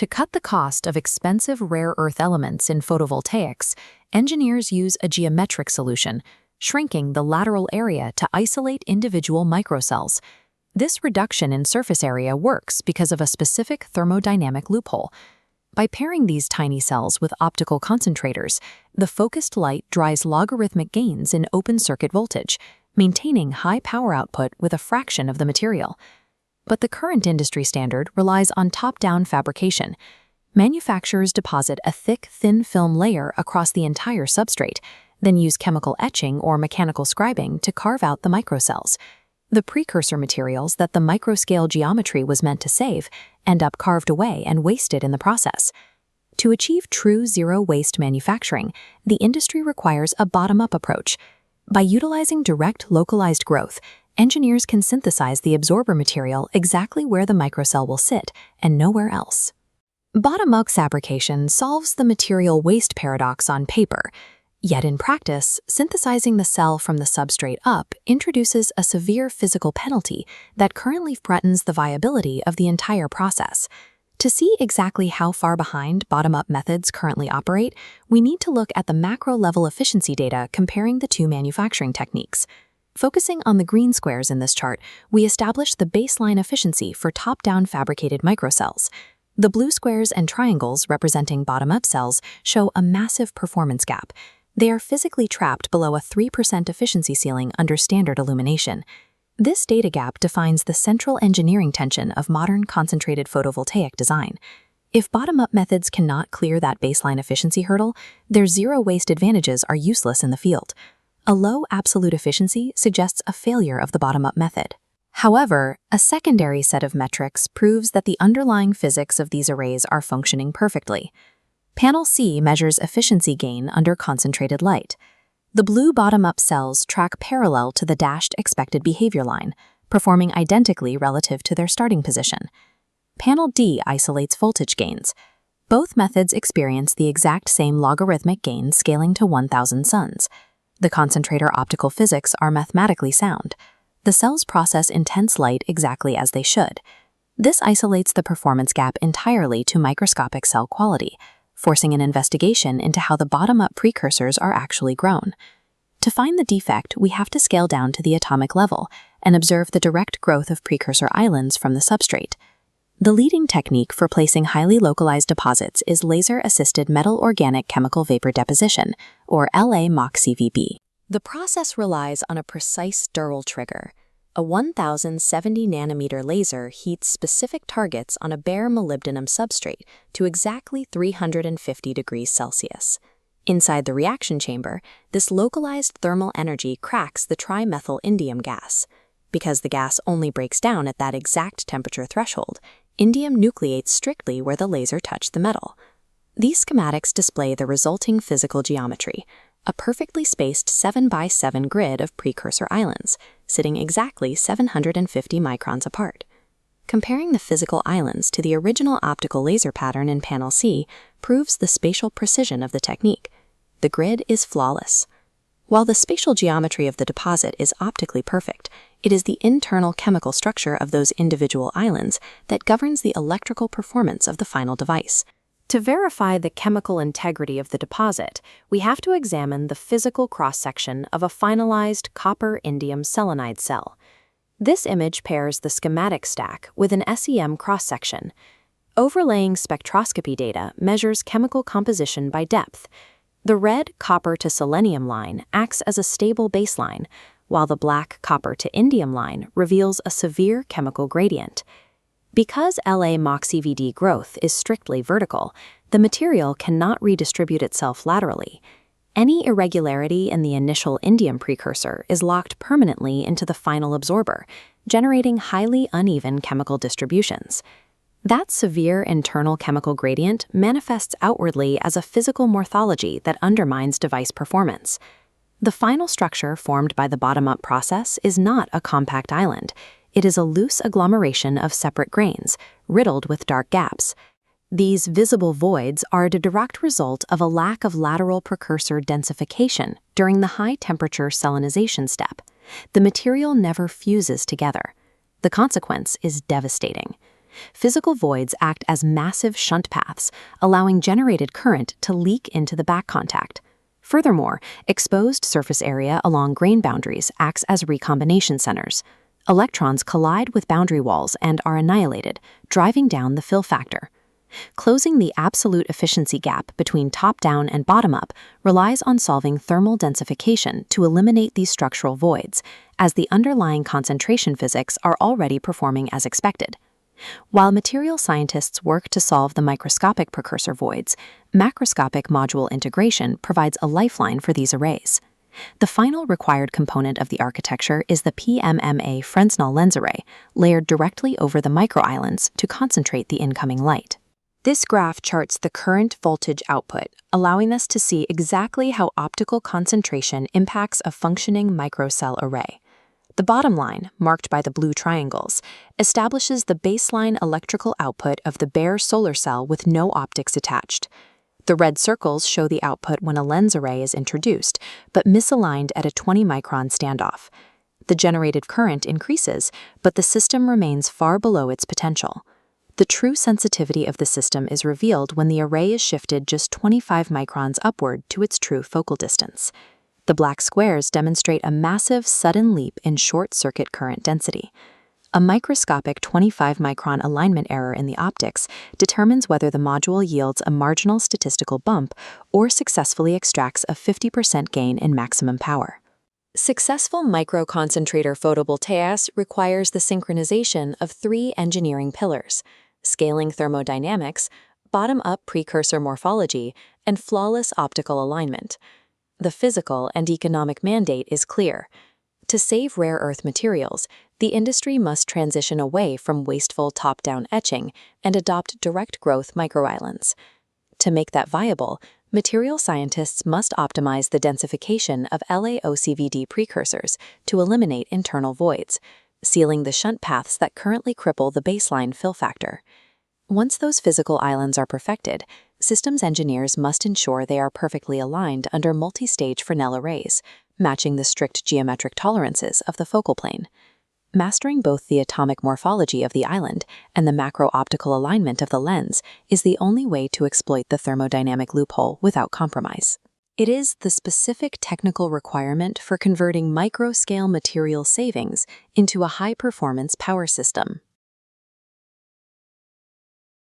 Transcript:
To cut the cost of expensive rare earth elements in photovoltaics, engineers use a geometric solution, shrinking the lateral area to isolate individual microcells. This reduction in surface area works because of a specific thermodynamic loophole. By pairing these tiny cells with optical concentrators, the focused light drives logarithmic gains in open circuit voltage, maintaining high power output with a fraction of the material. But the current industry standard relies on top-down fabrication. Manufacturers deposit a thick, thin film layer across the entire substrate, then use chemical etching or mechanical scribing to carve out the microcells. The precursor materials that the microscale geometry was meant to save end up carved away and wasted in the process. To achieve true zero-waste manufacturing, the industry requires a bottom-up approach. By utilizing direct localized growth, engineers can synthesize the absorber material exactly where the microcell will sit and nowhere else. Bottom-up fabrication solves the material waste paradox on paper. Yet in practice, synthesizing the cell from the substrate up introduces a severe physical penalty that currently threatens the viability of the entire process. To see exactly how far behind bottom-up methods currently operate, we need to look at the macro-level efficiency data comparing the two manufacturing techniques. Focusing on the green squares in this chart, we establish the baseline efficiency for top-down fabricated microcells. The blue squares and triangles representing bottom-up cells show a massive performance gap. They are physically trapped below a 3% efficiency ceiling under standard illumination. This data gap defines the central engineering tension of modern concentrated photovoltaic design. If bottom-up methods cannot clear that baseline efficiency hurdle, their zero-waste advantages are useless in the field. A low absolute efficiency suggests a failure of the bottom-up method. However, a secondary set of metrics proves that the underlying physics of these arrays are functioning perfectly. Panel C measures efficiency gain under concentrated light. The blue bottom-up cells track parallel to the dashed expected behavior line, performing identically relative to their starting position. Panel D isolates voltage gains. Both methods experience the exact same logarithmic gain scaling to 1,000 suns. The concentrator optical physics are mathematically sound. The cells process intense light exactly as they should. This isolates the performance gap entirely to microscopic cell quality, forcing an investigation into how the bottom-up precursors are actually grown. To find the defect, we have to scale down to the atomic level and observe the direct growth of precursor islands from the substrate. The leading technique for placing highly localized deposits is laser-assisted metal organic chemical vapor deposition, or LA-MOCVD. The process relies on a precise Dural trigger. A 1070 nanometer laser heats specific targets on a bare molybdenum substrate to exactly 350 degrees Celsius. Inside the reaction chamber, this localized thermal energy cracks the trimethyl indium gas. Because the gas only breaks down at that exact temperature threshold, indium nucleates strictly where the laser touched the metal. These schematics display the resulting physical geometry, a perfectly spaced 7x7 grid of precursor islands, sitting exactly 750 microns apart. Comparing the physical islands to the original optical laser pattern in Panel C proves the spatial precision of the technique. The grid is flawless. While the spatial geometry of the deposit is optically perfect, it is the internal chemical structure of those individual islands that governs the electrical performance of the final device. To verify the chemical integrity of the deposit, we have to examine the physical cross-section of a finalized copper-indium selenide cell. This image pairs the schematic stack with an SEM cross-section. Overlaying spectroscopy data measures chemical composition by depth. The red copper to selenium line acts as a stable baseline, while the black copper to indium line reveals a severe chemical gradient. Because LA-MOCVD growth is strictly vertical, the material cannot redistribute itself laterally. Any irregularity in the initial indium precursor is locked permanently into the final absorber, generating highly uneven chemical distributions. That severe internal chemical gradient manifests outwardly as a physical morphology that undermines device performance. The final structure formed by the bottom-up process is not a compact island. It is a loose agglomeration of separate grains, riddled with dark gaps. These visible voids are the direct result of a lack of lateral precursor densification during the high-temperature selenization step. The material never fuses together. The consequence is devastating. Physical voids act as massive shunt paths, allowing generated current to leak into the back contact. Furthermore, exposed surface area along grain boundaries acts as recombination centers. Electrons collide with boundary walls and are annihilated, driving down the fill factor. Closing the absolute efficiency gap between top-down and bottom-up relies on solving thermal densification to eliminate these structural voids, as the underlying concentration physics are already performing as expected. While material scientists work to solve the microscopic precursor voids, macroscopic module integration provides a lifeline for these arrays. The final required component of the architecture is the PMMA Fresnel lens array, layered directly over the microislands to concentrate the incoming light. This graph charts the current voltage output, allowing us to see exactly how optical concentration impacts a functioning microcell array. The bottom line, marked by the blue triangles, establishes the baseline electrical output of the bare solar cell with no optics attached. The red circles show the output when a lens array is introduced, but misaligned at a 20-micron standoff. The generated current increases, but the system remains far below its potential. The true sensitivity of the system is revealed when the array is shifted just 25 microns upward to its true focal distance. The black squares demonstrate a massive sudden leap in short-circuit current density. A microscopic 25-micron alignment error in the optics determines whether the module yields a marginal statistical bump or successfully extracts a 50% gain in maximum power. Successful micro-concentrator photovoltaics requires the synchronization of three engineering pillars: scaling thermodynamics, bottom-up precursor morphology, and flawless optical alignment. The physical and economic mandate is clear. To save rare earth materials, the industry must transition away from wasteful top-down etching and adopt direct growth microislands. To make that viable, material scientists must optimize the densification of LA-MOCVD precursors to eliminate internal voids, sealing the shunt paths that currently cripple the baseline fill factor. Once those physical islands are perfected, systems engineers must ensure they are perfectly aligned under multi-stage Fresnel arrays, matching the strict geometric tolerances of the focal plane. Mastering both the atomic morphology of the island and the macro-optical alignment of the lens is the only way to exploit the thermodynamic loophole without compromise. It is the specific technical requirement for converting micro-scale material savings into a high-performance power system.